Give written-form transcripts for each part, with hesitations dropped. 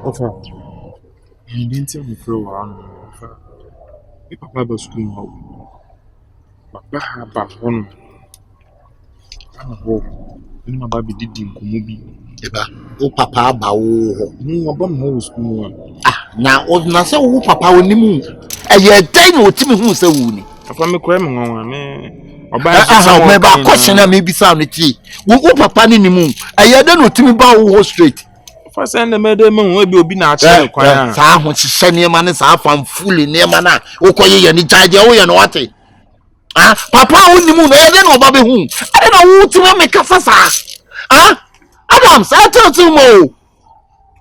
Offer. You didn't tell me for a while. Offer. If Papa was school, Papa back home. I'm home. You know, Baby did him come. O Papa Bao. No, about home school. Now, old Nasa, who Papa on the moon. And yet, then what Timmy who say woony. If I'm a cramming on me, or by a question, I may be sounded tea. Who Papa in the moon. And yet, then what Timmy Bao straight. If I send the madam, will be not quiet. Sam, when she send your man is half and fully near mana. Okay, and the child, and what? Papa on the moon, I don't know Bobby whom. I don't know who to make a fassa. Adams, I tell you more.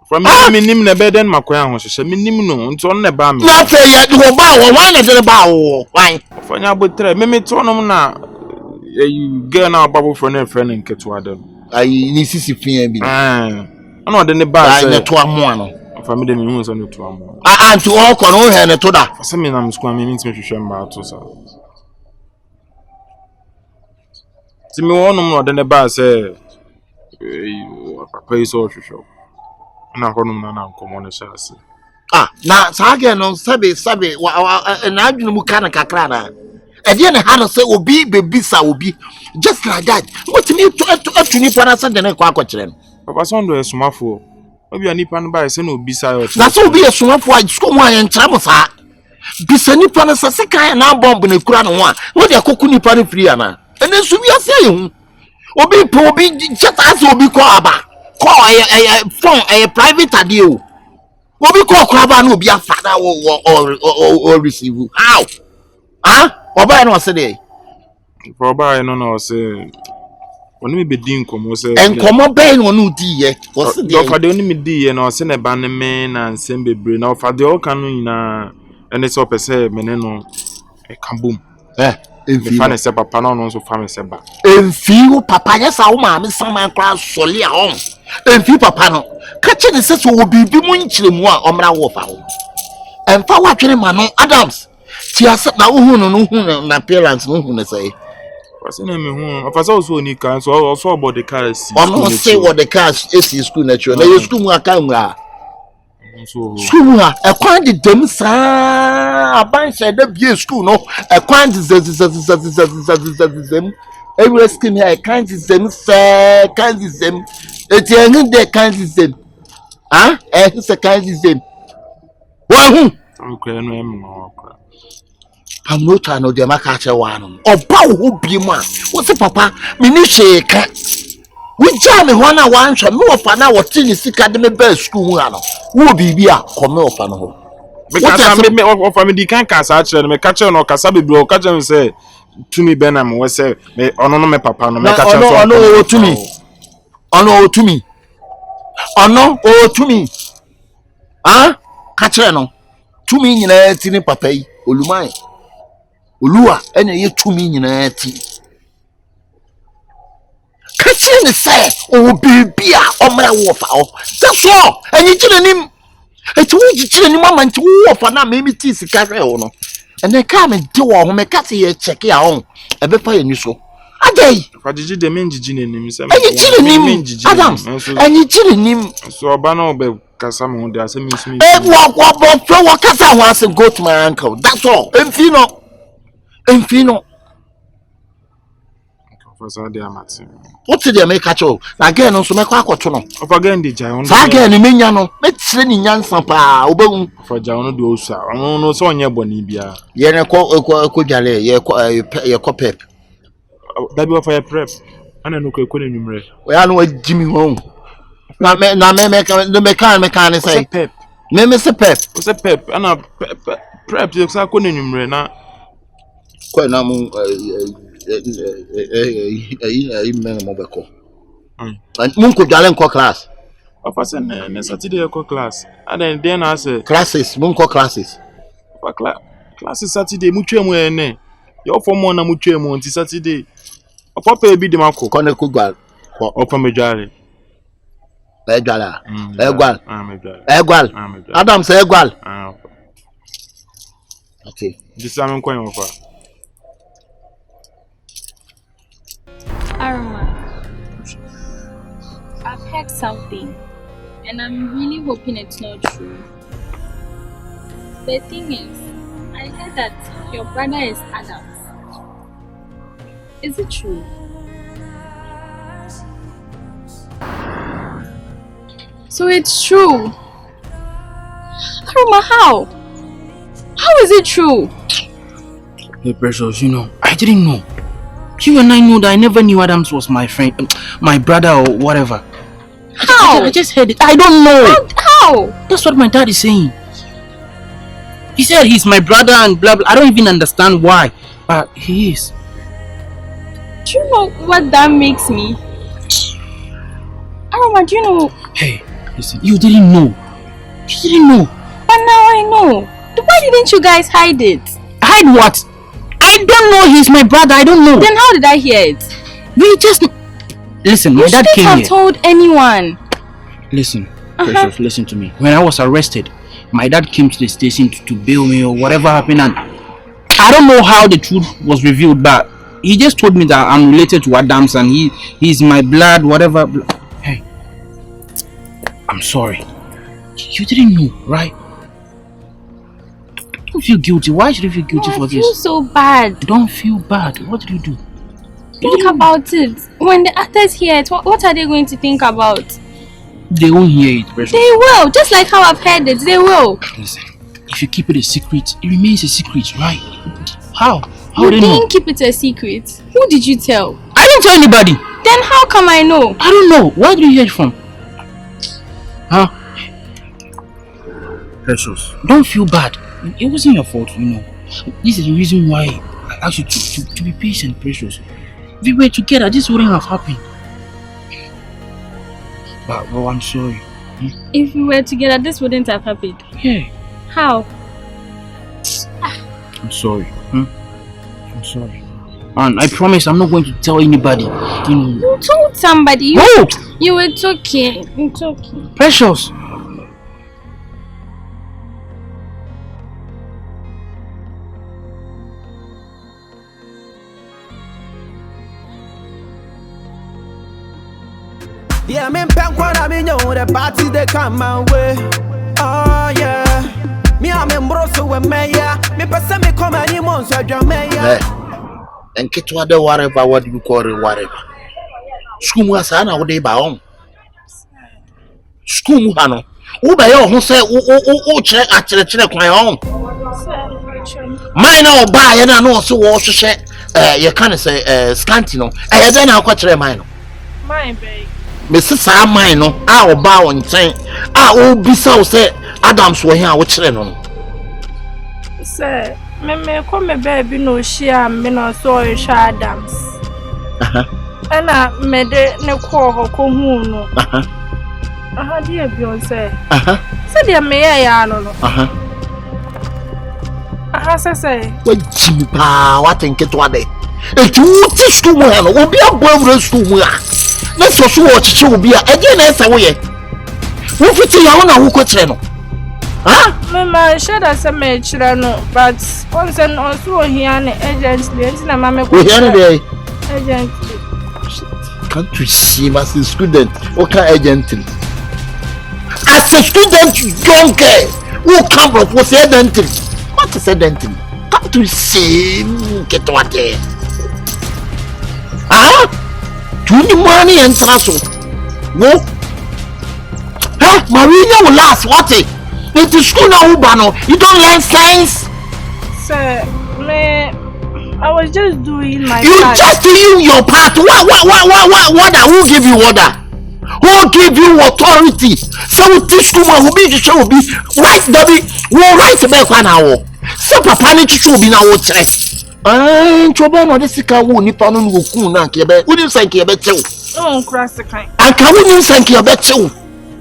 From me, name the bed and my crown, she said, minimum, and on the bam. Not say yet, you will bow, why not the bow? Why? For now, but me turn them now. You get now bubble for a friend and get to Adam. I need to see me. I know the bar to a mono. For me, the news on the 2 and to all con and to that. For some I'm squamming means me to shame about to see me one more than the bar say, Papa is all show. And I don't come on the chassis. Now, Sagan on Sabi, and I do Mukanaka Crana. And then I had to say, will be Bisa will be just like that. What you need to Nippon Sunday and Quaquatrin. Papa Sondo is smart. Maybe a Nippon by Sen will be silent. That's all be a swamp for school and Tramosa. Bisa Nippon as a second and now bomb in a crown one. What a cocoon Nippon Priana. And then so we are saying, will be probably just as will be called call a phone a private adieu. Will be called Craban will be a father or receive. How? Oba no say dey. For Oba no say when me be din komo say en komo be no no di ye. O say dey. For the only me di ye no say na ba ne me na nsem bebre na for the all kan no nyina ene so pese me ne no e kabum. Enfi fa ne se papa no so fa me se ba. Enfi wo papa ya sa wo ma me san man kra sole a on. Enfi papa no ka che ne se so wo bibi mu nkyiremu a omra wo fa wo. Emfa wa twene ma no Adams. Tiasa na uhunu na parents uhunu say. What's name me hu? Afasa so ni kan so also about the car is. Ono say what the car is school na chwo. Na your school mu aka nwa. So school mu a ekwan de dem sa aban say da bie school no ekwan de zem every scheme here ekwan de zem say kan de zem eti en de kan de zem se kan de zem wa hu okay no em no. I'm not trying to catch a one. Or bow who be man. What's the papa? Minishi cat. We jam one shall no for now what thing is academy best school. Who be here? Come off and home. Because I made me off family can't catch actually. Me catch on or Casabi bro. Catch him say to me, Benham was say, no, me papa, no, me catch no, to me. Oh no, to me. Oh no, to me. Catch no. To me in a tiny papa. Olumai. Olua ene ye tumi nyina ti ka che ne say o bibia omra wo fa o that's all enyi kire eti wo kire nim ama nti wo fa na me ti sika hwe wo no ene ka me de wo ho me ka se ye check ya ho e be fa ye ni so adai fa jiji de men jiji ne nim se enyi kire nim Adams enyi kire nim so oba na obe kasa mo de ase mi simi wo kasa ho ase go to my uncle that's all Enfino. Professor de amati. What did they make catch all? Again on so make kwakoto no. Of again the jai on. Again me nya no. Me tire ni nyansa pa obahu. For jai on do osa. Ono no so onye boni bia. Ye ne ko dwale ye ko pep. That be for prep. Ana no ko ne numre. We anu ajimi ho. Na me kan say pep. Me say pep. O say pep. Ana prep you say ko ne numre na kwa na mu men mo beko mun ko dwale nko class papa say na Saturday ko class and then I say classes mun ko classes papa classes Saturday mu twemu ene yo form na mu twemu nti Saturday papa bi de mako ko ne ko gwal opa medware egwal Adam say egwal okay this am ko yon fa Aroma, I've heard something. And I'm really hoping it's not true. The thing is, I heard that your brother is Adam. Is it true? So it's true. Aroma, how? How is it true? Hey, Precious, I didn't know. You and I know that I never knew Adams was my friend, my brother or whatever. How? I just heard it. I don't know. How? That's what my dad is saying. He said he's my brother and blah blah. I don't even understand why, but he is. Do you know what that makes me? Aroma, do you know? Hey, listen, you didn't know. You didn't know. But now I know. Why didn't you guys hide it? Hide what? I don't know he's my brother. I don't know. Then how did I hear it? We just... Listen, my dad came here. You shouldn't have told anyone. Listen, Precious, listen to me. When I was arrested, my dad came to the station to bail me or whatever happened, and I don't know how the truth was revealed, but he just told me that I'm related to Adams and he's my blood, whatever. Hey, I'm sorry. You didn't know, right? Don't feel guilty. Why should you feel guilty for this? I feel so bad. Don't feel bad. What did you do? Think about it. When the actors hear it, what are they going to think about? They won't hear it, Precious. They will. Just like how I've heard it, they will. Listen, if you keep it a secret, it remains a secret, right? How? How You they didn't know? keep it a secret. Who did you tell? I didn't tell anybody. Then how come I know? I don't know. Where did you hear it from? Huh? Precious, don't feel bad. It wasn't your fault, This is the reason why I asked you to be patient, Precious. If we were together, this wouldn't have happened. But I'm sorry. If we were together, this wouldn't have happened. Yeah. How? I'm sorry. I'm sorry. And I promise I'm not going to tell anybody. You told somebody. No! You were talking. It's okay. Precious. Yeah, I'm in Pankwan, I mean, the party they come my way. Oh, yeah. Me, I'm in Brosso with Maya. Me, person me come any months, I drum Maya. And get what the whatever, what you call it, whatever. School was an hour day by on. School, Hano. Who by all who say, oh, check at the check my own. Mine or buy, and I know so also say, you can't say, Scanty, no. I had then I'll catch mine. My baby. Mrs. Mine, no, I'll bow and say, I will be so say, Adams were here, which then. Sir, me come baby no share me no so Adams. And I made no call her come no. Dear Beyonce. Said dear Mayor Yano. Say, what Jimmy Pa, what think it one day? If you teach to one, will be a brother's to me. Let's also watch you be again as away. Who fit your own who could channel? Mamma, should I say, my children, but once and also here an agent, and Mamma, we hear it. Agent. Country she must be student. What kind agent? As a student, don't care. Who come up with a dental? What is a dental? Come to see, get what there. To money and transfer. No. Marina will last. What it? Into school now, Ubano. You don't learn science? Sir, I was just doing my You part. just doing your part. What? Who give you order? Who give you authority? So teach school who be show be right, Debbie. Who write back 1 hour? So papa need to show be now what trouble no this ka wo nipa no no ku na nke be woni sanke be chew No cross the kind. anka woni sanke be chew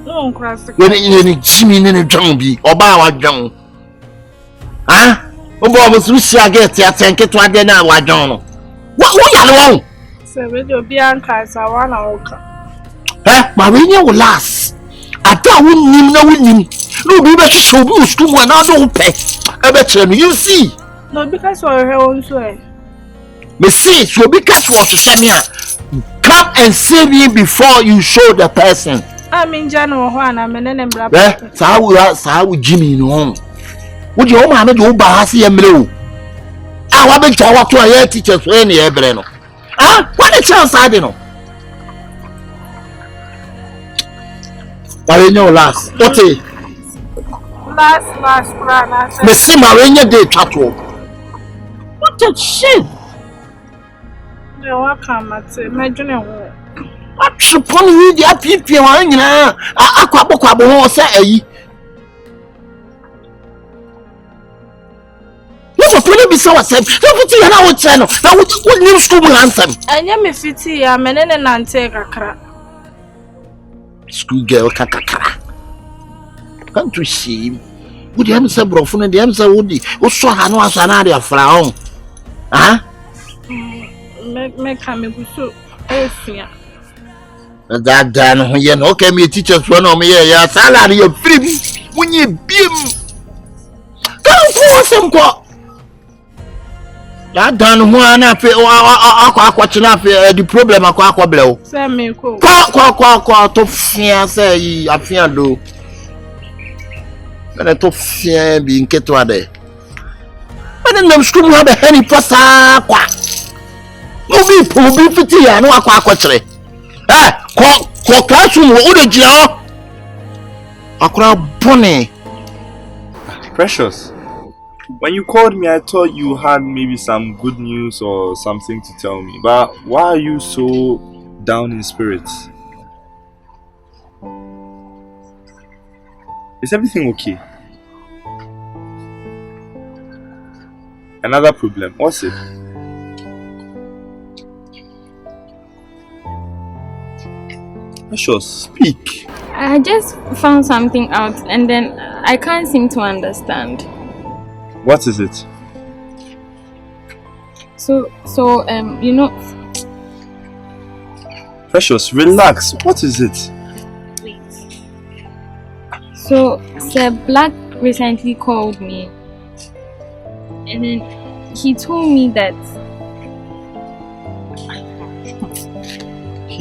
No cross the when ni jimi ni dwan bi oba wa dwan obo mo su sia get ya sanke to ade na wa dwan no wo ya le won Sir, we do be anka sa wana oka. ma we nya wo last ata wo nim na wo nim no bi be show bi stu mo na do pe e be chere no you see. No, because we're own way. Me see, so because what to say me, come and save me before you show the person. I mean, Jano, Juana, Menen and Brab. Saw Jimmy no. Would you mamma do Bahasi and Blue? I want to walk to a teacher for any Ebreno. Ah, what a chance I don't know. Marino last. What a last, Grana. Messi Marina de Chateau. What a shit! No, I can't, imagine. What suppose you the people are in a quabo say. Never put it beside us. Don't you know what channel? Now, what new school answer? And you may fit here, Menen and Antega. School girl, kakakara. Can't you see? Would you have some broken and the answer would be? Also, I know as an area frown. Ah? Make me so. That done when you know, can be teachers one of me, your salary of free when you beam. Don't go some quack. That done one up watching up the problem of quack blow. Send me Quack to fear, say, I fear do. And I took fear being kept one day. I don't know, school have a henny pasta quack. No be 50 and no quack. Eh, classroom, what did you know? I could bunny. Precious. When you called me, I thought you had maybe some good news or something to tell me. But why are you so down in spirits? Is everything okay? Another problem. What's it? Precious, speak. I just found something out and then I can't seem to understand. What is it? So you know. Precious, relax. What is it? Wait. So Sir Black recently called me and then he told me that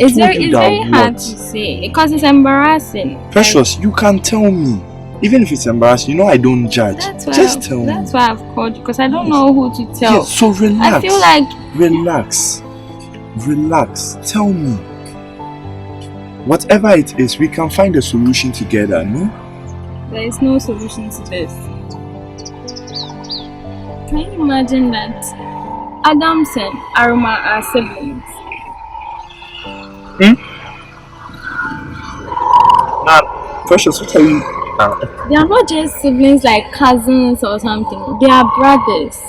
it's very hard to say because it's embarrassing. Precious, you can tell me. Even if it's embarrassing, you know I don't judge. Just tell me. That's why I've called you because I don't know who to tell. Yeah, so relax. I feel like relax. Tell me. Whatever it is, we can find a solution together, no? There is no solution to this. Can you imagine that Adams and Aroma are siblings? Now, Precious, what are you? They are not just siblings like cousins or something. They are brothers.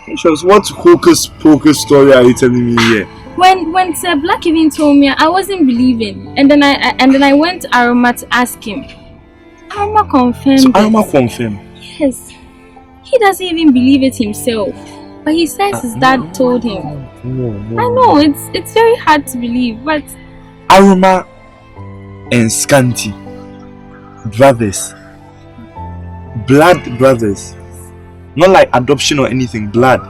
Precious, what hocus pocus story are you telling me here? When Sir Black even told me, I wasn't believing, and then I went to Aroma to ask him. Aroma confirmed. So Aroma confirmed. Yes, he doesn't even believe it himself, but he says his dad told him. I know it's very hard to believe, but Aroma and Scanty, brothers, blood brothers, not like adoption or anything, blood.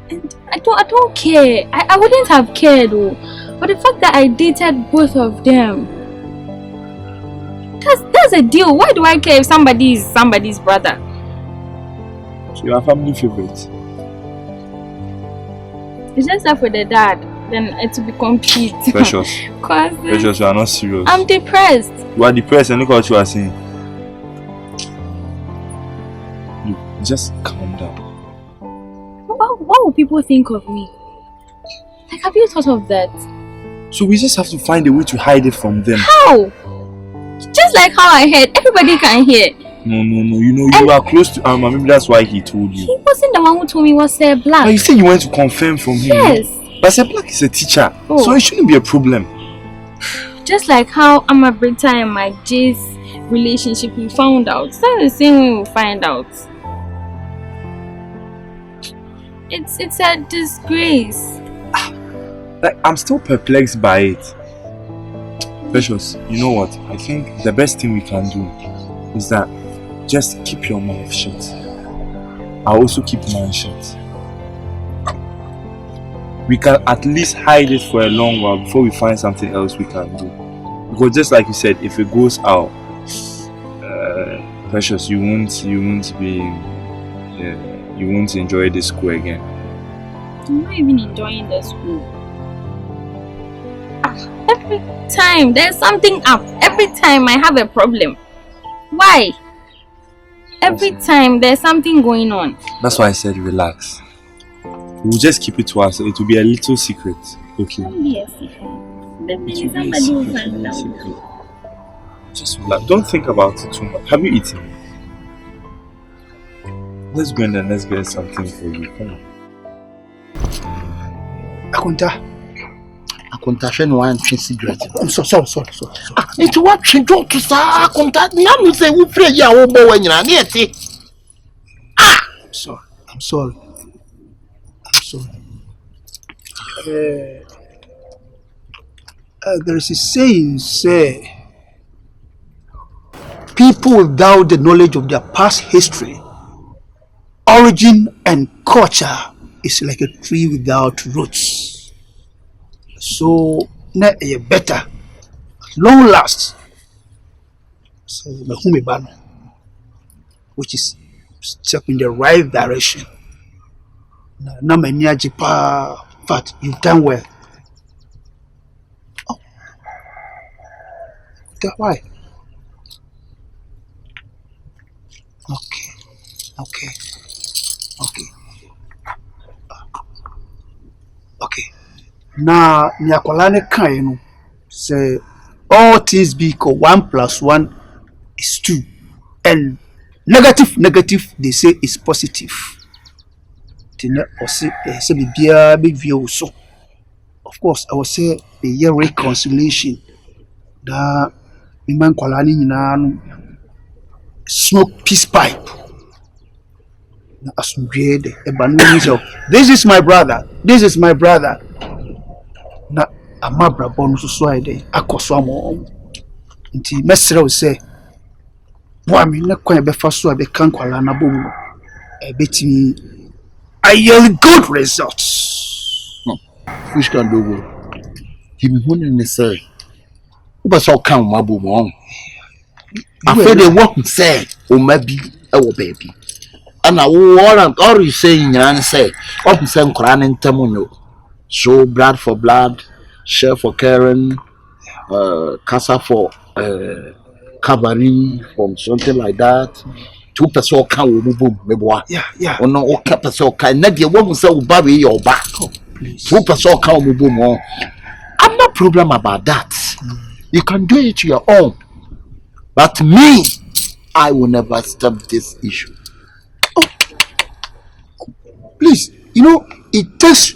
And I don't care. I wouldn't have cared though, but the fact that I dated both of them, that's a deal. Why do I care if somebody is somebody's brother? So you are family favorite. It's just that for the dad, then it will be complete. Precious. Precious, you are not serious. I'm depressed. You are depressed and look what you are saying. Look, just calm down. What will people think of me? Like, have you thought of that? So we just have to find a way to hide it from them. How? Just like how I heard, everybody can hear. No. You know, you are close to Aroma. Maybe that's why he told you. He wasn't the one who told me was Sir Black. But you said you went to confirm from him. Yes. But Sir Black is a teacher. Oh. So it shouldn't be a problem. Just like how Amabrita and my Jay's relationship we found out. It's not the same way we'll find out. It's a disgrace. Like, I'm still perplexed by it. Precious, you know what? I think the best thing we can do is that just keep your mouth shut. I'll also keep mine shut. we can at least hide it for a long while before we find something else we can do. Because just like you said, if it goes out, Precious, you won't enjoy this school again. I'm not even enjoying the school. Every time there's something up. Every time I have a problem. Why? Every time there's something going on. That's why I said relax. We'll just keep it to us. It will be a little secret. Okay. Don't be a secret. Maybe somebody will find out. Just relax. Don't think about it too much. Have you eaten? Let's go in and let's get something for you. Come on. Akunta she no wan twe cigarette. I'm sorry. It's what she do to sa akunta. Na me say we pray ya wo bo wa nyina na ete. I'm sorry. There is a saying, say, people without the knowledge of their past history, origin, and culture is like a tree without roots. So, na a better, long last, so which is step in the right direction. Na many but you've done well. Oh, why? Okay. Now, Nyakolane Kainu say all things be equal, 1 + 1 is 2. And negative, they say is positive. Of course, I will say a year reconciliation. Da Iman Kolani smoke peace pipe. This is my brother. Na amabra bonu so ide akoso amo. Nti mesre wo say boa me na kwan be fa so a be kan kwala na bomu. E betimi ayi good results. Which can do go. Him who ne say. Uba so kan ma bomu. After they work say o mabi e wo baby. Ana wo all you saying nyana say what say nkora ne ntamo no. So blood for blood, share for caring, casa for cavalry, from something like that. 2 person can boom, Yeah. Or no, okay, person can not get one say baby your back. 2 person can boom. I'm no problem about that. You can do it your own. But me, I will never stop this issue. Oh. Please, it takes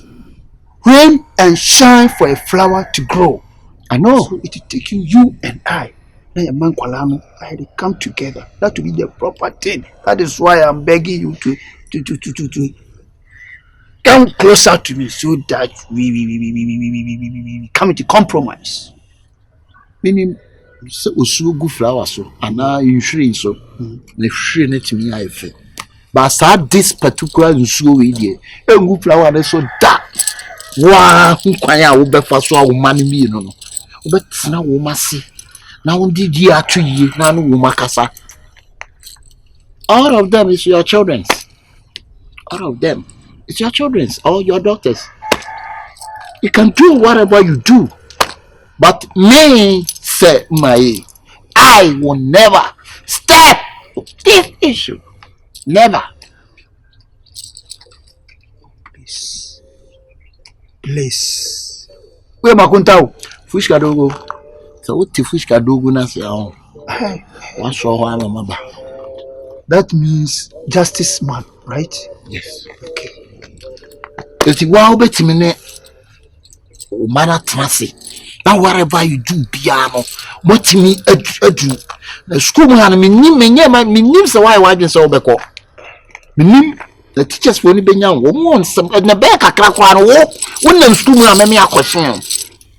rain and shine for a flower to grow. I know. So it will take you and I. Let a man they come together. That will be the proper thing. That is why I'm begging you to come closer to me so that we come to compromise. Meaning, so good flowers so and now you shrink so the shrink it to me I feel. But start this particular issue with you. A good flower is so dark. Wow, kwanya wo be fa so a wo mane mi no no wo be tsena wo mase na wo didi atwi na no wo makasa. All of them is your children's. All of them it's your children's, all your daughters. You can do whatever you do, but me say I will never step this issue. Never. Please. Where Makuntao? Fish kadogo. So what the fish kadogo na say on? What's wrong with mama? That means justice man, right? Yes. Okay. If you want to be me, man trust. Now whatever you do, piano. What me do? The school man me nim say why just so beko. Me nim the teachers for ni benya wo mo nsem na be kakra kwa no wo wonam school man me akoshen.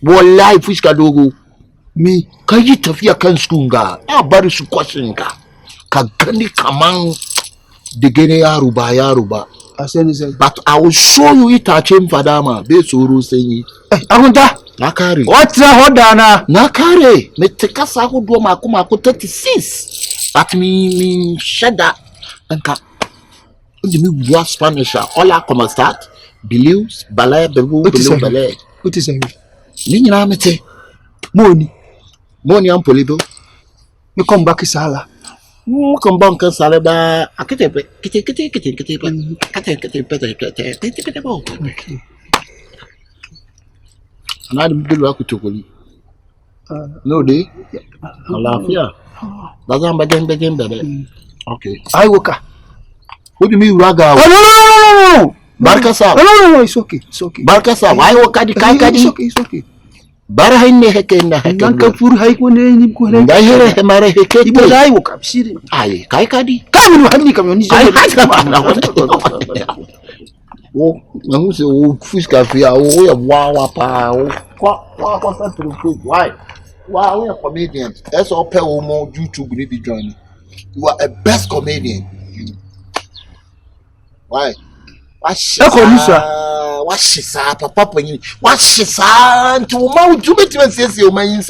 Wo life fish kadogo. Me can you tafia kan school ga? Ah bari su question ka. Ka gani kaman de gene ya ruba. But I will show you it at him for Dama. Based on rules saying, Nakari. What's the Hodana? Nakari. Me take us out do Makuma 36. But me shedda and cap. You me Spanish. All I come start. Beliefs, ballet, ballet. What is it? Nina mete. Money and polibo. You come back sala. Come back salaba. Kitty. And I didn't work with you. No, day. Alafia. Begin. Okay. I woke up. What do you mean, Raga? No. Barkasa. No, it's okay. Barkasa, why woke up the Kankadi? It's okay. Barahine Hekenda Nanka Pur Haikone, I hear a Mare Heke. I woke up. See, Aye, Kaikadi. come on, Oh, who's a fish cafe? Oh, wow, why? Wow, we are comedians. That's all pay more YouTube will be joining. You are a best comedian. Why? What's Papa? What's she sa? To mount to make you say your mind.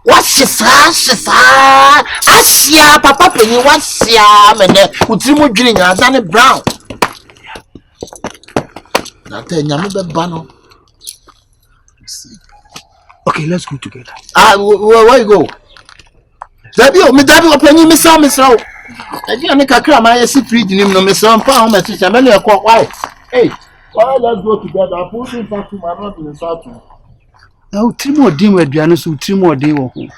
What's she sa? Asia, Papa, penny, what's ya, man? Would you drink a Danny Brown? Not a Yamada Bano. Okay, let's go together. Where you go? Zabio, me dabi opani me sa me so. Eji ame kakra ma yesi fridge nim no me so mpa ho me chicha me le kwa why. Hey, why let's go together. I put in back to my not in south. Now 3 more dim we aduane so 3 more dey wo ho.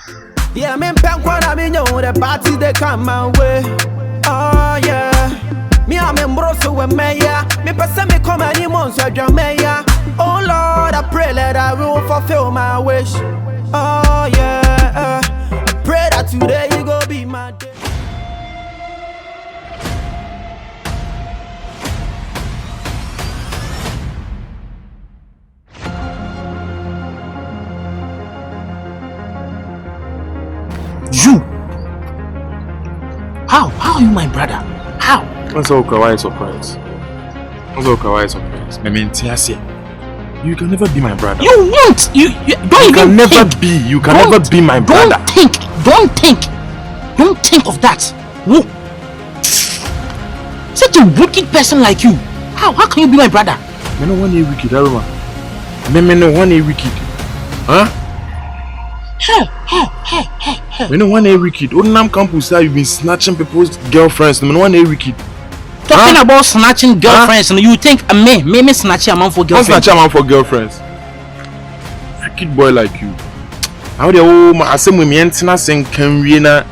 Yeah, me pen kwa na me nyo the party they come my way. Oh yeah. Me am embroso we meya. Me pese me come any months so meya. Oh Lord, I pray that I will fulfill my wish. Oh yeah. Pray that today you go be my day. You. How are you my brother? How? What's all kawaii surprise? Me mentiasia. You can never be my brother. You won't. You can never be. You can never be my brother. Don't think of that. Whoa. Such a wicked person like you. How can you be my brother? Me no one wicked, Aroma. Me no one wicked. Huh? Hey. Me no one wicked. Odinam campus you've been snatching people's girlfriends. Me no one wicked. Talking about snatching girlfriends, and you think me snatch a man for girlfriends? Snatch a man for girlfriends. Wicked boy like you. How the old man say me entina sen can we na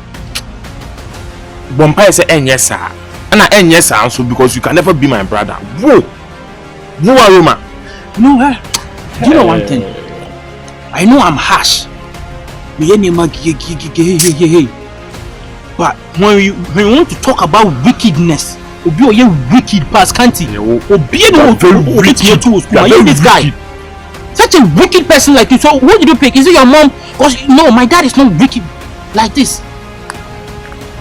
Bompa say yes sir. And I yes sir also because you can never be my brother. Whoa, Aroma. No, do you know one thing? I know I'm harsh. But when you want to talk about wickedness, Obi wicked past Scanty. This guy. Such a wicked person like you. So what did you pick? Is it your mom? Because no, my dad is not wicked like this.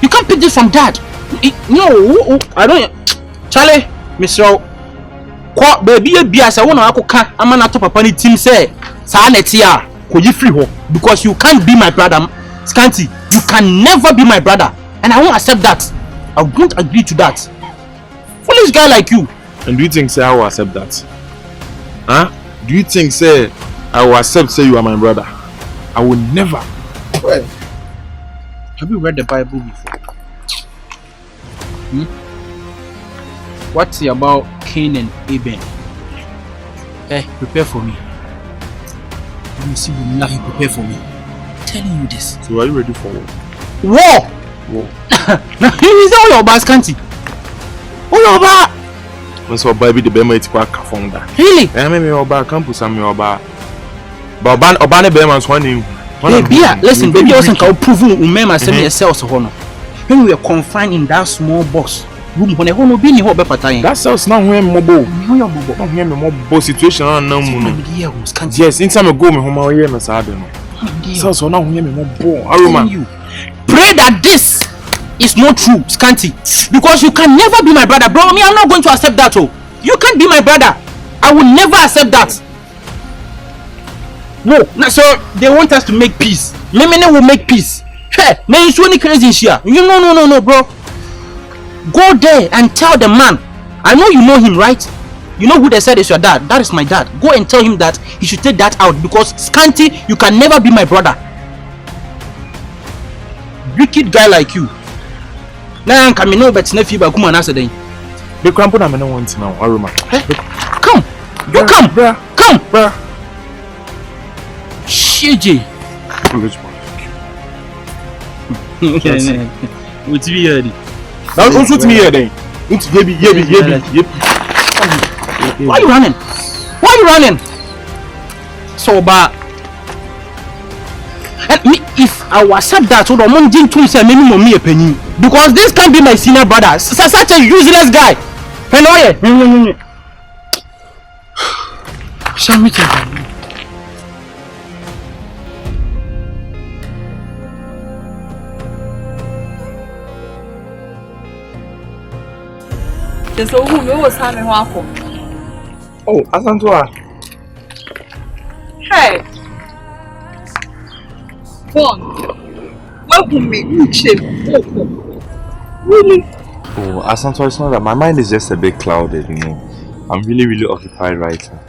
You can't pick this from dad. No, I don't. Charlie, Mr. Kwa baby bias I wanna akoka amana to papa ni team say sa netia ko yi free ho because you can't be my brother Scanty. You can never be my brother and I won't accept that. I won't agree to that. Foolish guy like you. And do you think say I will accept that? Huh? Do you think say I will accept say you are my brother? I will never. Well, have you read the Bible before? What's it about Cain and Abel? Hey, prepare for me. Let me see you now. You prepare for me. I'm telling you this. So are you ready for war? War! Now, is that all your bad Scanty? All your bad? Once your Bible the Bema is quite kafonda. Really? I mean, your bad campus and your bad. But Obane Bema's one name. Baby, listen, baby, I wasn't prove remember sending yourself to honor. When we were confined in that small box room, when I want be in the time. That cells now when mobile. Not when mobile situation on no moon. Yes, in time ago, me home here, Miss Adam. Cells now when me mobile. Aroma, you pray that this is is not true, Scanty. Because you can never be my brother, bro. Me, I'm not going to accept that. Oh, you can't be my brother. I will never accept that. No, so they want us to make peace. Lemene will make peace. Hey, man, it's only crazy here. You no, bro. Go there and tell the man. I know you know him, right? You know who they said is your dad. That is my dad. Go and tell him that he should take that out because Scanty, you can never be my brother. Wicked guy like you. Now I'm coming over to nephew, but come on, answer then. The crampon I'm not want now, Aroma. Hey, come. You come. Bruh. Come. Bruh. Shiji. What's me here? Now don't shoot me here then. Yebi. Why are you running? Why are you running? So bad. And me, if I was said that, so the money to say minimum me a penny. Because this can't be my senior brother. Such a useless guy. Hello, shall we tell you? So who knows how me wako? Oh, Asantua. Hey. Phone. Welcome me. Really? Oh, Asantua, it's not that. My mind is just a bit clouded, you know. I'm really occupied right now.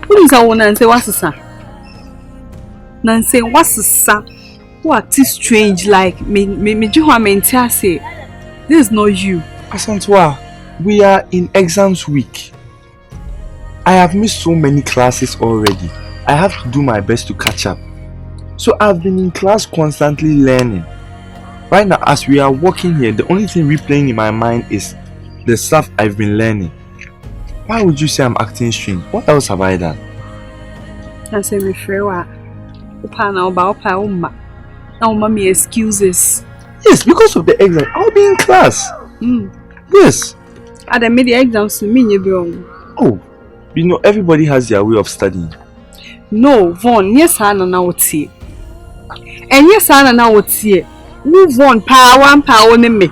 What is that one and say what's the son? Nancy, what's the son? What is strange like me say this is not you. Asantua, we are in exams week. I have missed so many classes already. I have to do my best to catch up. So I've been in class constantly learning. Right now, as we are walking here, the only thing replaying in my mind is the stuff I've been learning. Why would you say I'm acting strange? What else have I done? I say me frewa. Now mommy excuses. Yes, because of the exam, I'll be in class. Yes. At the media exams to me Oh, you know, everybody has their way of studying. No, Von, yes, I know what's here. And yes, I know what's here. Move on, power, me.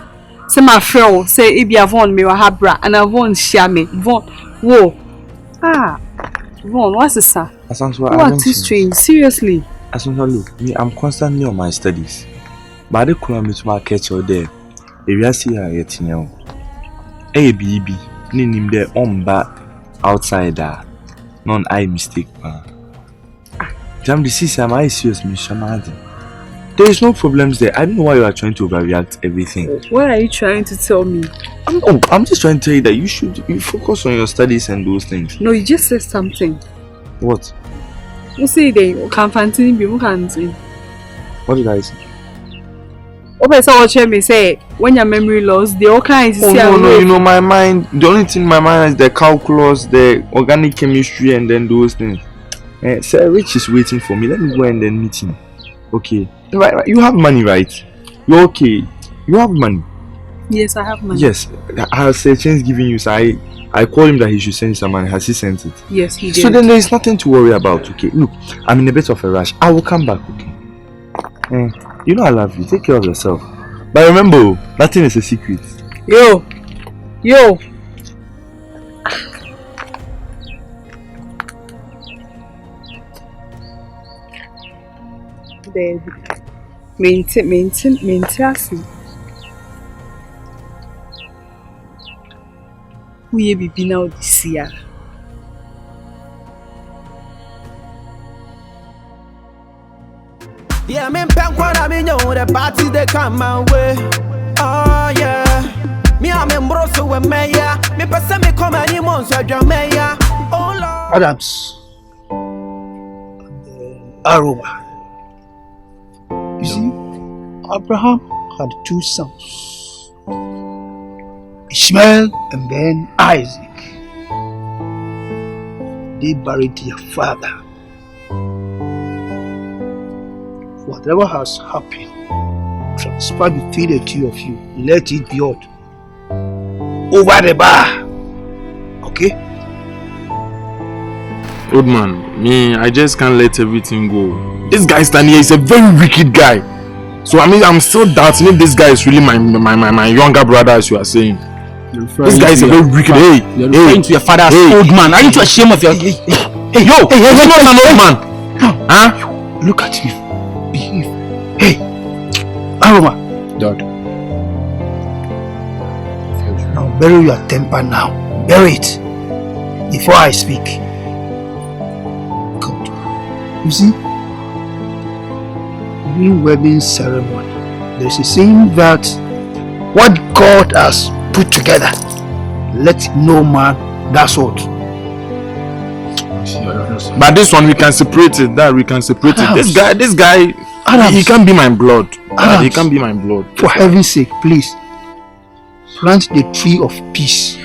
Say my friend, say if you Von me or Habra, and I Von share me. Von, whoa. Von, what's the sir? What is strange? Seriously. Asantua, look, me, I'm constantly on my studies. But I couldn't meet my catch out there. If you see her yet, you know. Hey, baby, name there on back outsider. Non I mistake, man. Jam the system, am I serious, Miss Shamadin? There is no problems there. I don't know why you are trying to overreact everything. What are you trying to tell me? I'm just trying to tell you that you focus on your studies and those things. No, you just said something. What? You say they can't find anything. What did I say? Okay, so what me say when your memory loss, the all kinds. Oh no, you know my mind. The only thing in my mind is the calculus, the organic chemistry, and then those things. Sir Rich is waiting for me. Let me go and then meet him. Okay. Right. You have money, right? You're okay. You have money. Yes, I have money. Yes. Has a chance giving you? So I called him that he should send some money. Has he sent it? Yes, he did. So then there is nothing to worry about. Okay. Look, I'm in a bit of a rush. I will come back. Okay. You know I love you. Take care of yourself. But remember, nothing is a secret. Yo. Baby. Maintain. We be now this year. Yeah, me pen kwa me know the party they come my way. Oh yeah. Me am embroso we meya. Me pesa me come any monster drameya. Oh Lord. Adams. Aroma. You see, Abraham had two sons, Ishmael and then Isaac. They buried their father. Whatever has happened, transpire between the two of you. Let it be out over the bar. Okay? Old man, me, I just can't let everything go. This guy standing here is a very wicked guy. So I mean, I'm still doubting if this guy is really my younger brother, as you are saying. This guy is a very wicked. You're referring to your father's old man. Are you too ashamed of your? Hey, yo, He's not an old man. Huh? Look at him. Behave. Hey, Aroma. Dad. Now bury your temper now. Bury it before I speak. God. You see, during wedding ceremony, there's a saying that what God has put together, let no man that's all. But this one we can separate it. That we can separate it. This guy, Adams. he can't be my blood. Adams. He can't be my blood. For heaven's sake, please plant the tree of peace,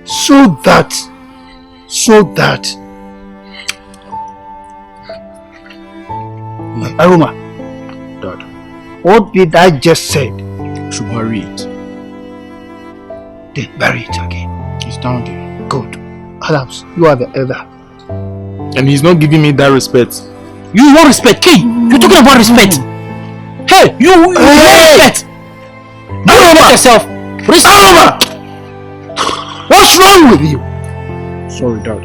so that Aroma, Dad, what did I just said? should bury it. Then bury it again. It's down there. Good. Adams, you are the elder. and he's not giving me that respect. You want respect, K? You're talking about respect. Hey, you want respect. You respect yourself. Respect. What's wrong with you? Sorry, Dad.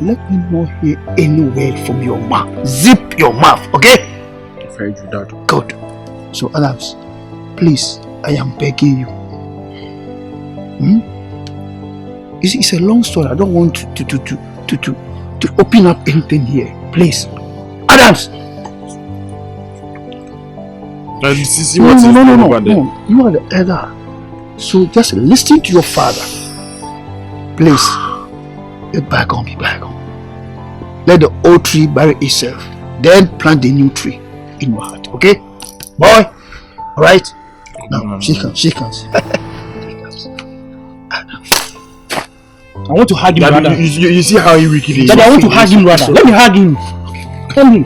Let me not hear any word from your mouth. Zip your mouth, okay? I've heard you, Dad. Good. So, Adams, please, I am begging you. You see, it's a long story. I don't want to open up anything here. Please, Adams. Now, you see what is over there. No. You are the elder, so just listen to your father. Please, let bygone be bygone. Let the old tree bury itself, then plant the new tree in your heart. Okay, boy. All right. Now, shake hands. I want to hug him, Dad, brother. you see how he wicked is. Daddy, I want to hug him, brother. Let me hug him. Tell him.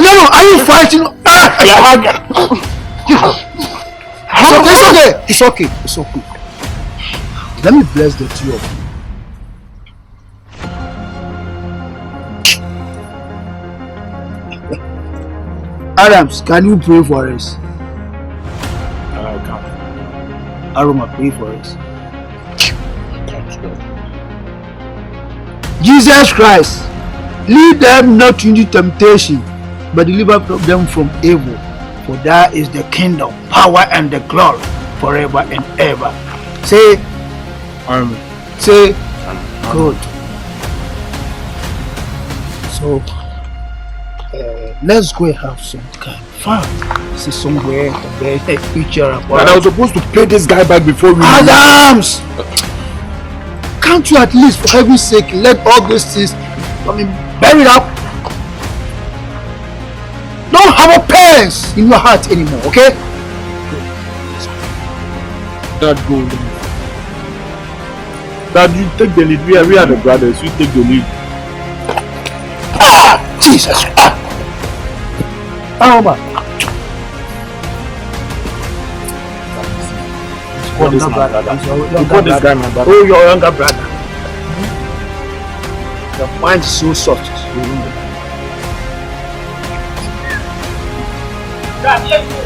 No, are you fighting? It's okay. Let me bless the two of you. Adams, can you pray for us? I can't. Aroma, pray for us. Jesus Christ, lead them not into temptation, but deliver them from evil. For that is the kingdom, power, and the glory forever and ever. Say, Amen. say, good. So, let's go and have some kind of fun. See somewhere, a picture about. But I was supposed to pay this guy back before we. Adams! Can't you at least, for heaven's sake, let all those things, bury it up? Don't have a parents in your heart anymore, okay? Dad, go. Dad, you take the lead. We are the brothers. You take the lead. Jesus! Aroma! What is my brother? What is guy, my brother? Oh, your younger brother. Your mind is so soft. Dad, let's go.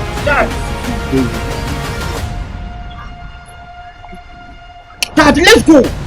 Dad, let's go.